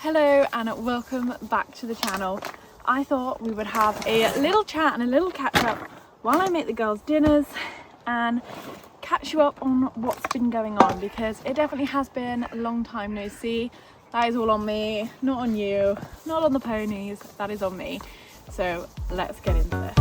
Hello and welcome back to the channel. I thought we would have a little chat and a little catch up while I make the girls' dinners and catch you up on what's been going on, because it definitely has been a long time no see. That is all on me, not on you, not on the ponies, that is on me. So let's get into this.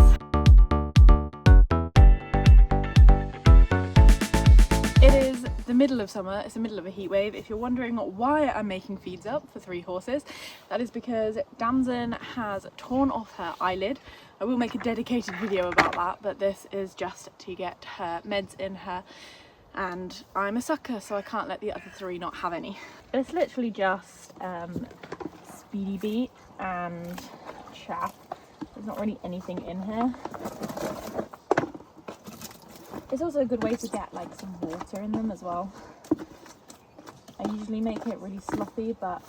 It is the middle of summer, it's the middle of a heat wave. If you're wondering why I'm making feeds up for 3 horses, that is because Damson has torn off her eyelid. I will make a dedicated video about that, but this is just to get her meds in her, and I'm a sucker, so I can't let the other 3 not have any. It's literally just Speedy Beat and chaff. There's not really anything in here. It's also a good way to get like some water in them as well. I usually make it really sloppy, but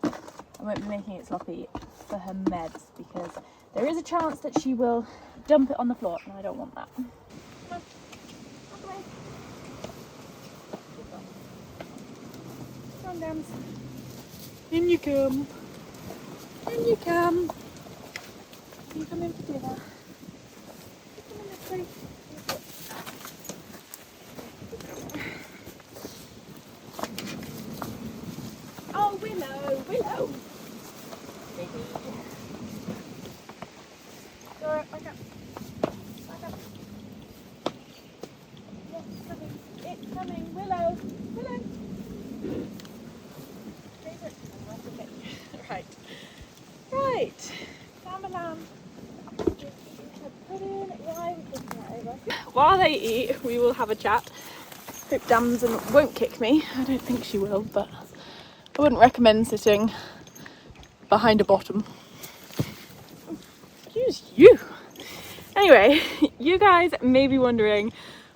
I won't be making it sloppy for her meds because there is a chance that she will dump it on the floor, and I don't want that. Come on, Dams. In you come. In you come. You come in for dinner. Come in this way. Oh, Willow, Willow. Baby. Dora, back up. Back up. Yes, it's coming. It's coming. Willow. Willow. Okay. Right. Right. Lamb. While they eat, we will have a chat. Hope Damson won't kick me. I don't think she will, but I wouldn't recommend sitting behind a bottom. Excuse you. Anyway, you guys may be wondering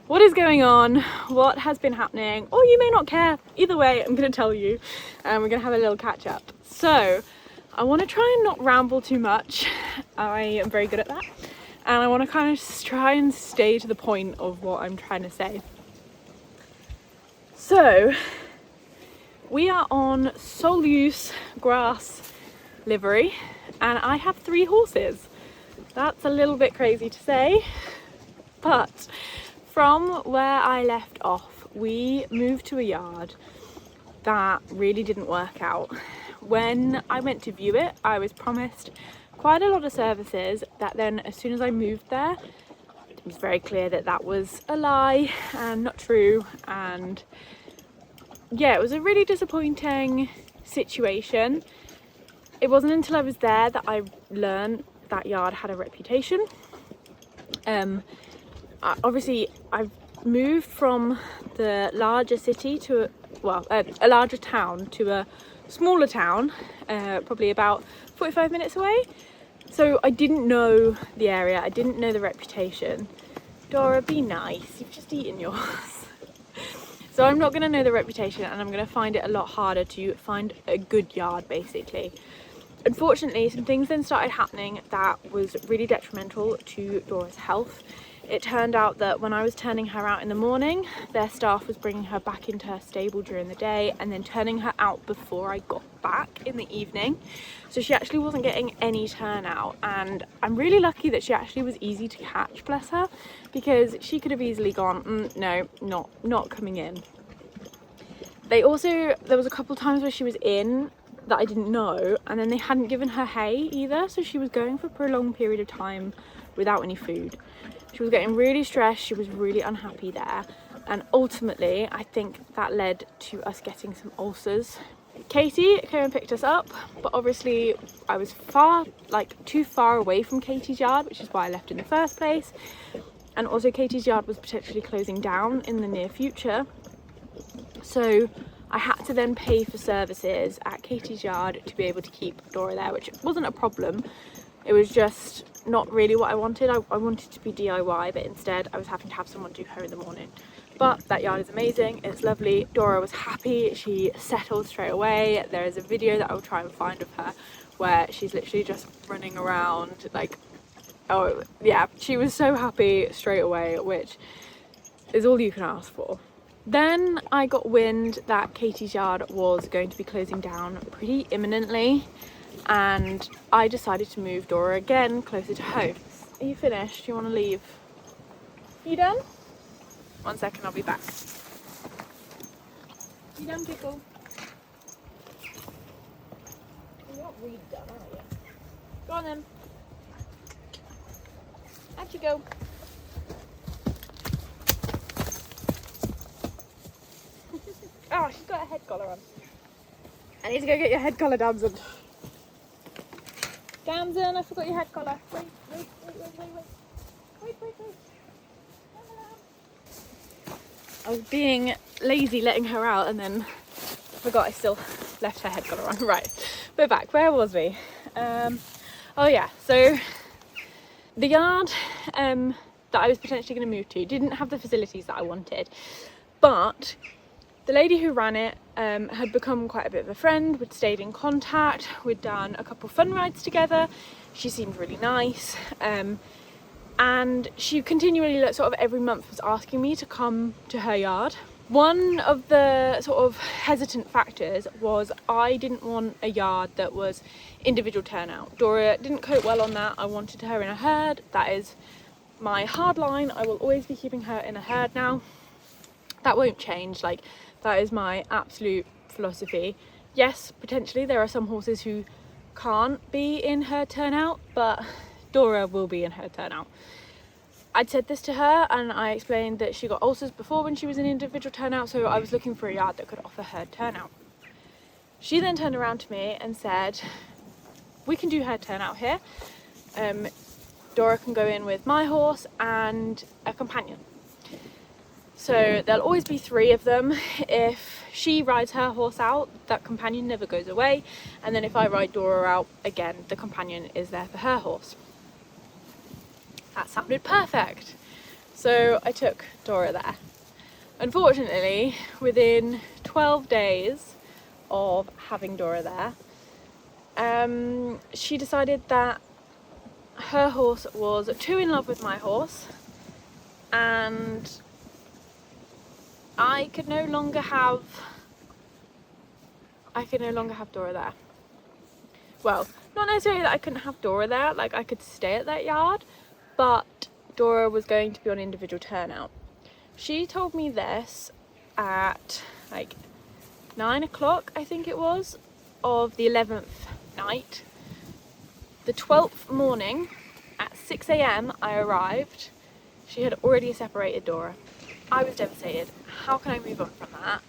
what is going on, what has been happening, or you may not care. Either way, I'm going to tell you, and we're going to have a little catch up. So, I want to try and not ramble too much. I am very good at that. And I want to kind of just try and stay to the point of what I'm trying to say. So, we are on sole use grass livery, and I have 3 horses. That's a little bit crazy to say, but from where I left off, we moved to a yard that really didn't work out. When I went to view it, I was promised quite a lot of services that then as soon as I moved there, it was very clear that that was a lie and not true. And yeah, it was a really disappointing situation. It wasn't until I was there that I learned that yard had a reputation. Obviously I've moved from the larger city to a larger town to a smaller town, probably about 45 minutes away. So I didn't know the area, I didn't know the reputation. Dora, be nice, you've just eaten yours. So I'm not going to know the reputation, and I'm going to find it a lot harder to find a good yard basically. Unfortunately, some things then started happening that was really detrimental to Dora's health. It turned out that when I was turning her out in the morning, their staff was bringing her back into her stable during the day and then turning her out before I got back in the evening. So she actually wasn't getting any turnout, and I'm really lucky that she actually was easy to catch, bless her, because she could have easily gone, no, not coming in. There was a couple times where she was in that I didn't know, and then they hadn't given her hay either, so she was going for a prolonged period of time without any food. She was getting really stressed, she was really unhappy there, and ultimately I think that led to us getting some ulcers. Katie came and picked us up, but obviously I was too far away from Katie's yard, which is why I left in the first place, and also Katie's yard was potentially closing down in the near future, so I had to then pay for services at Katie's yard to be able to keep Dora there, which wasn't a problem. It was just not really what I wanted. I wanted to be DIY, but instead I was having to have someone do her in the morning. But that yard is amazing, it's lovely. Dora was happy, she settled straight away. There is a video that I will try and find of her where she's literally just running around like, oh yeah, she was so happy straight away, which is all you can ask for. Then I got wind that Katie's yard was going to be closing down pretty imminently, and I decided to move Dora again closer to home. Are you finished? Do you want to leave? You done? 1 second, I'll be back. You done, Pickle? You're not really done, are you? Go on then. Out you go. Oh, she's got a head collar on. I need to go get your head collar, Damson. Damson, I forgot your head collar. Wait. I was being lazy letting her out and then forgot I still left her head collar on. Right, we're back. Where was we? Oh yeah, so the yard that I was potentially going to move to didn't have the facilities that I wanted, but the lady who ran it had become quite a bit of a friend. We'd stayed in contact, we'd done a couple fun rides together. She seemed really nice, and she continually, sort of every month, was asking me to come to her yard. One of the sort of hesitant factors was I didn't want a yard that was individual turnout. Dora didn't cope well on that. I wanted her in a herd. That is my hard line. I will always be keeping her in a herd now. That won't change. Like, that is my absolute philosophy. Yes, potentially there are some horses who can't be in herd turnout, but Dora will be in herd turnout. I'd said this to her and I explained that she got ulcers before when she was in individual turnout, so I was looking for a yard that could offer herd turnout. She then turned around to me and said, we can do herd turnout here. Dora can go in with my horse and a companion. So there'll always be 3 of them. If she rides her horse out, that companion never goes away. And then if I ride Dora out, again, the companion is there for her horse. That sounded perfect. So I took Dora there. Unfortunately, within 12 days of having Dora there, she decided that her horse was too in love with my horse and I could no longer have Dora there. Well, not necessarily that I couldn't have Dora there, like I could stay at that yard, but Dora was going to be on individual turnout. She told me this at like 9 o'clock, I think it was, of the 11th night. The 12th morning at 6 a.m. I arrived. She had already separated Dora. I was devastated. How can I move on from that?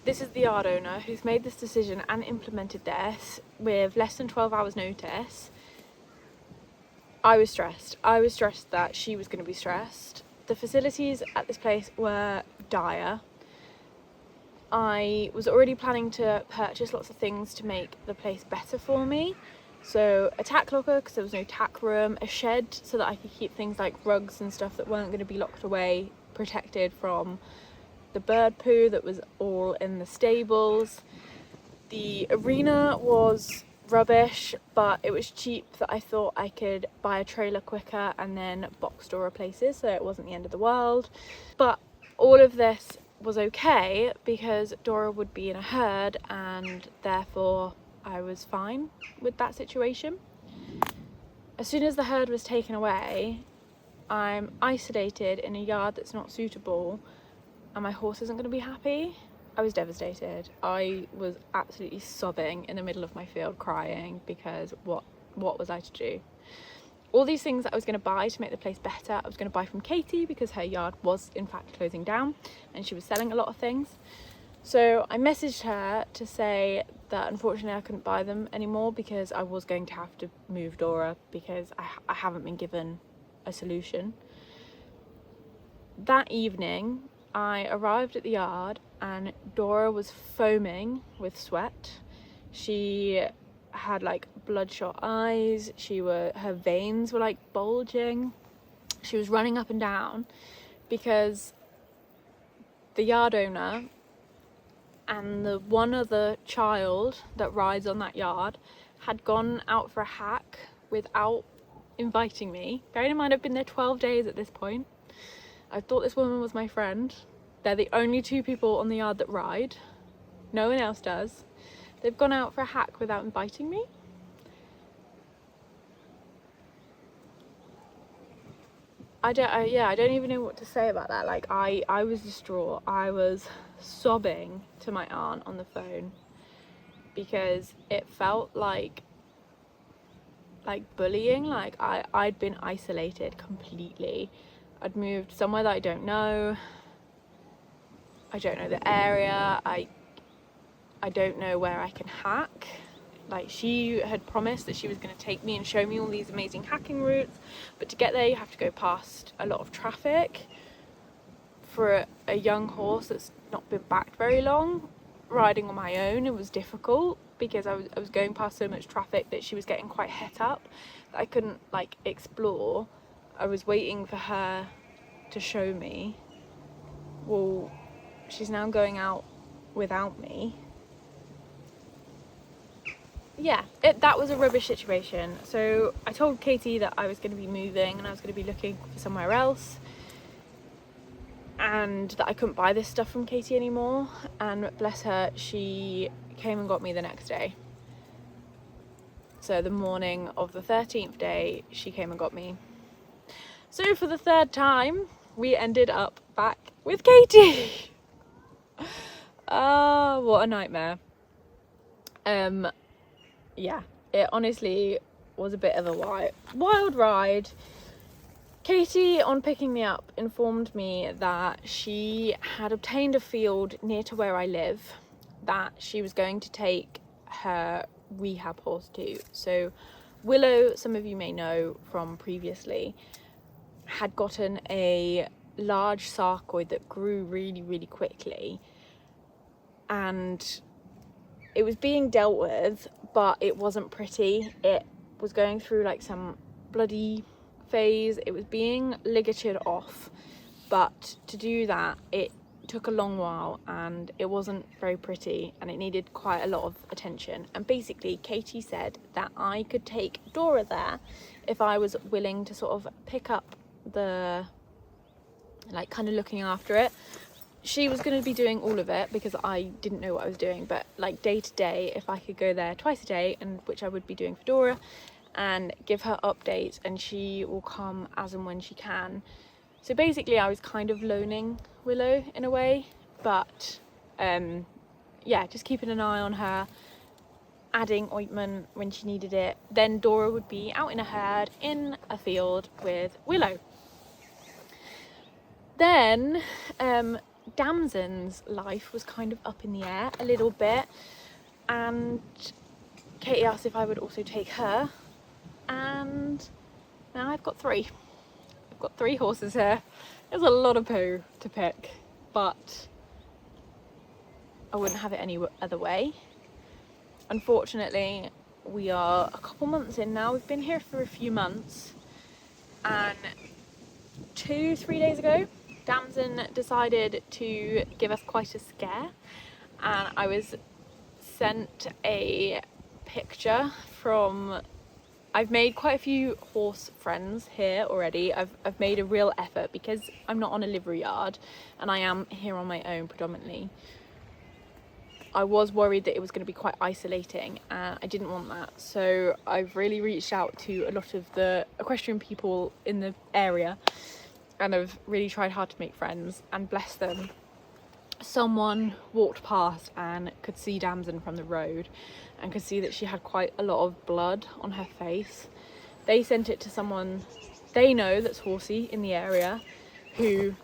This is the yard owner who's made this decision and implemented this with less than 12 hours notice. I was stressed. I was stressed that she was going to be stressed. The facilities at this place were dire. I was already planning to purchase lots of things to make the place better for me. So a tack locker, because there was no tack room, a shed so that I could keep things like rugs and stuff that weren't going to be locked away, protected from the bird poo that was all in the stables. The arena was rubbish, but it was cheap that I thought I could buy a trailer quicker and then box Dora places, so it wasn't the end of the world. But all of this was okay because Dora would be in a herd and therefore I was fine with that situation. As soon as the herd was taken away, I'm isolated in a yard that's not suitable and my horse isn't going to be happy. I was devastated. I was absolutely sobbing in the middle of my field, crying because what was I to do? All these things that I was going to buy to make the place better, I was going to buy from Katie because her yard was in fact closing down and she was selling a lot of things. So I messaged her to say that unfortunately I couldn't buy them anymore because I was going to have to move Dora because I haven't been given a solution. That evening I arrived at the yard and Dora was foaming with sweat. She had like bloodshot eyes, her veins were like bulging. She was running up and down because the yard owner and the one other child that rides on that yard had gone out for a hack without inviting me. Bearing in mind I've been there 12 days at this point. I thought this woman was my friend They're the only two people on the yard that ride. No one else does. They've gone out for a hack without inviting me. I don't even know what to say about that. Like, I was distraught. I was sobbing to my aunt on the phone because it felt like bullying. Like, I'd been isolated completely. I'd moved somewhere that I don't know. I don't know the area. I don't know where I can hack. Like, she had promised that she was going to take me and show me all these amazing hacking routes, but to get there you have to go past a lot of traffic. For a young horse that's not been backed very long, riding on my own, it was difficult because I was going past so much traffic that she was getting quite het up that I couldn't like explore. I was waiting for her to show me. Well, she's now going out without me. Yeah, that was a rubbish situation. So I told Katie that I was going to be moving and I was going to be looking for somewhere else, and that I couldn't buy this stuff from Katie anymore. And bless her, she came and got me the next day. So the morning of the 13th day, she came and got me. So for the third time, we ended up back with Katie. Oh, what a nightmare. Yeah, it honestly was a bit of a wild ride. Katie, on picking me up, informed me that she had obtained a field near to where I live that she was going to take her rehab horse to. So Willow, some of you may know from previously, had gotten a large sarcoid that grew really, really quickly, and it was being dealt with, but it wasn't pretty. It was going through like some bloody phase. It was being ligatured off, but to do that it took a long while and it wasn't very pretty and it needed quite a lot of attention. And basically Katie said that I could take Dora there if I was willing to sort of pick up the, like, kind of looking after it. She was going to be doing all of it because I didn't know what I was doing, but like day to day, if I could go there twice a day, and which I would be doing for Dora, and give her updates, and she will come as and when she can. So basically I was kind of loaning Willow in a way, but yeah, just keeping an eye on her, adding ointment when she needed it. Then Dora would be out in a herd in a field with Willow. Then Damson's life was kind of up in the air a little bit, and Katie asked if I would also take her, and now I've got three. I've got three horses here. There's a lot of poo to pick, but I wouldn't have it any other way. Unfortunately, we are a couple months in now. We've been here for a few months, and 2-3 days ago Damson decided to give us quite a scare, and I was sent a picture from, I've made quite a few horse friends here already. I've made a real effort because I'm not on a livery yard and I am here on my own predominantly. I was worried that it was going to be quite isolating and I didn't want that, so I've really reached out to a lot of the equestrian people in the area and I've really tried hard to make friends, and bless them, someone walked past and could see Damson from the road and could see that she had quite a lot of blood on her face. They sent it to someone they know that's horsey in the area, who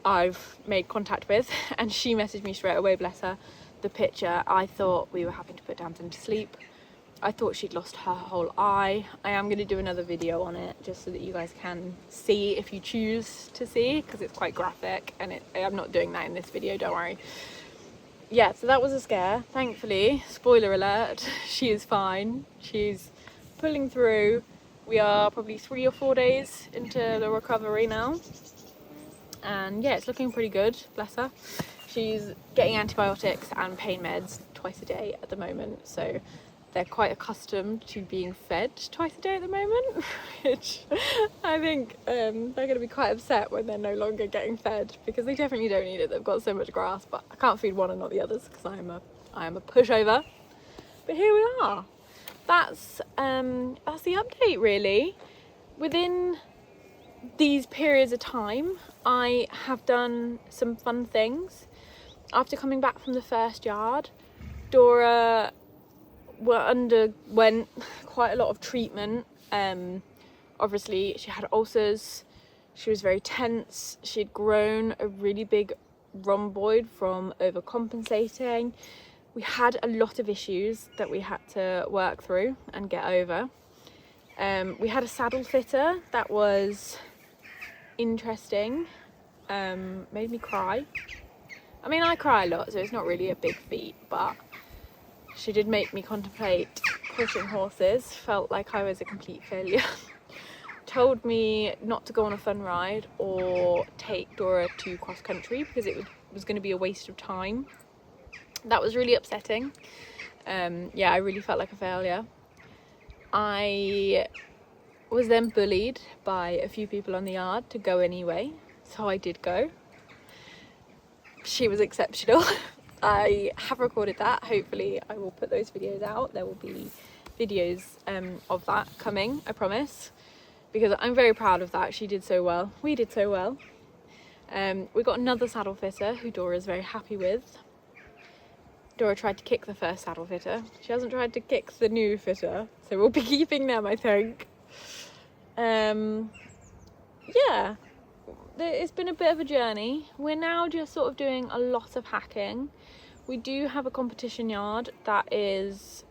I've made contact with, and she messaged me straight away, bless her, the picture. I thought we were having to put Damson to sleep. I thought she'd lost her whole eye. I am going to do another video on it just so that you guys can see if you choose to see, because it's quite graphic, and I'm not doing that in this video, don't worry. Yeah, so that was a scare. Thankfully, spoiler alert, she is fine. She's pulling through. We are probably 3 or 4 days into the recovery now, and yeah, it's looking pretty good, bless her. She's getting antibiotics and pain meds twice a day at the moment, so they're quite accustomed to being fed twice a day at the moment, which I think they're going to be quite upset when they're no longer getting fed, because they definitely don't need it. They've got so much grass, but I can't feed one and not the others because I am a pushover. But here we are. That's the update really. Within these periods of time, I have done some fun things. After coming back from the first yard, Dora underwent quite a lot of treatment. Obviously she had ulcers, she was very tense, she'd grown a really big rhomboid from overcompensating. We had a lot of issues that we had to work through and get over. We had a saddle fitter that was interesting, made me cry. I mean, I cry a lot, so it's not really a big feat, but she did make me contemplate pushing horses. Felt like I was a complete failure. Told me not to go on a fun ride or take Dora to cross country because it was going to be a waste of time. That was really upsetting. Yeah, I really felt like a failure. I was then bullied by a few people on the yard to go anyway, so I did go. She was exceptional. I have recorded that. Hopefully I will put those videos out. There will be videos of that coming, I promise, because I'm very proud of that. She did so well. We did so well. We got another saddle fitter who Dora is very happy with. Dora tried to kick the first saddle fitter. She hasn't tried to kick the new fitter, so we'll be keeping them, I think. Yeah, it's been a bit of a journey. We're now just sort of doing a lot of hacking. We do have a competition yard that is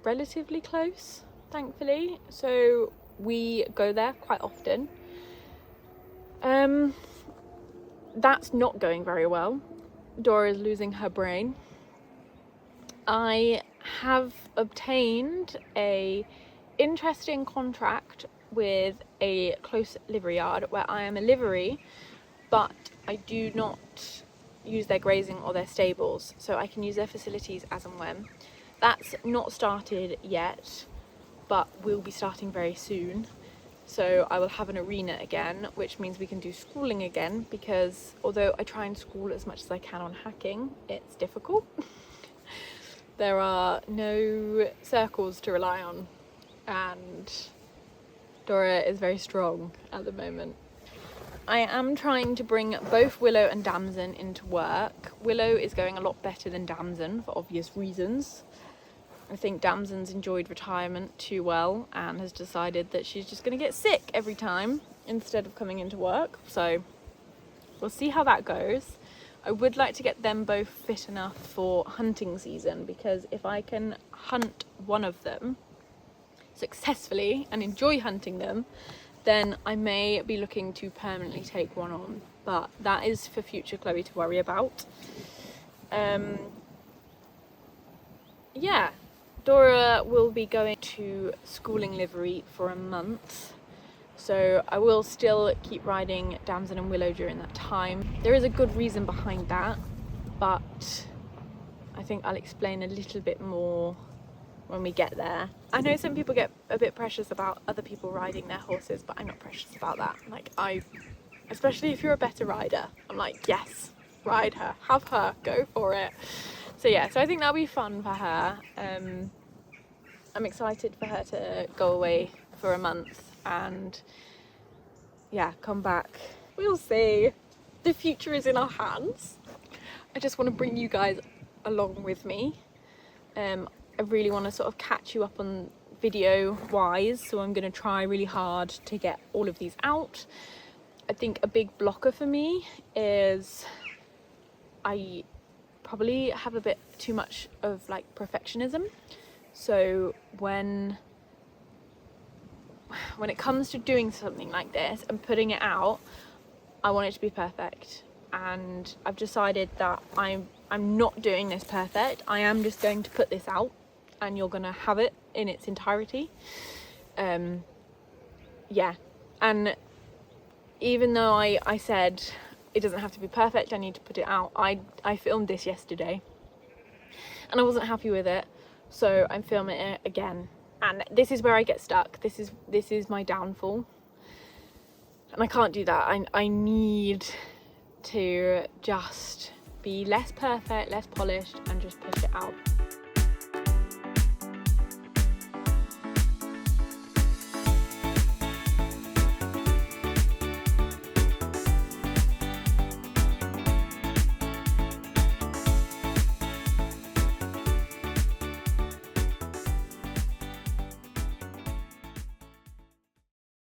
relatively close, thankfully, so we go there quite often. That's not going very well. Dora is losing her brain. I have obtained a interesting contract with a close livery yard where I am a livery, but I do not use their grazing or their stables, so I can use their facilities as and when. That's not started yet, but will be starting very soon. So I will have an arena again, which means we can do schooling again, because although I try and school as much as I can on hacking, it's difficult. There are no circles to rely on, and Dora is very strong at the moment. I am trying to bring both Willow and Damson into work. Willow is going a lot better than Damson for obvious reasons. I think Damson's enjoyed retirement too well and has decided that she's just going to get sick every time instead of coming into work. So we'll see how that goes. I would like to get them both fit enough for hunting season, because if I can hunt one of them successfully and enjoy hunting them, then I may be looking to permanently take one on, but that is for future Chloe to worry about. Yeah, Dora will be going to schooling livery for a month, so I will still keep riding Damson and Willow during that time. There is a good reason behind that, but I think I'll explain a little bit more when we get there. I know some people get a bit precious about other people riding their horses, but I'm not precious about that. Like, especially if you're a better rider, I'm like, yes, ride her, have her, go for it. So yeah, so I think that'll be fun for her. I'm excited for her to go away for a month and yeah, come back. We'll see. The future is in our hands. I just want to bring you guys along with me. I really want to sort of catch you up on video wise, so I'm going to try really hard to get all of these out. I think a big blocker for me is I probably have a bit too much of like perfectionism. So when it comes to doing something like this and putting it out, I want it to be perfect, and I've decided that I'm not doing this perfect. I am just going to put this out and you're gonna have it in its entirety. Yeah, and even though I said it doesn't have to be perfect, I need to put it out, I filmed this yesterday and I wasn't happy with it, so I'm filming it again. And this is where I get stuck. This is my downfall, and I can't do that. I need to just be less perfect, less polished, and just push it out.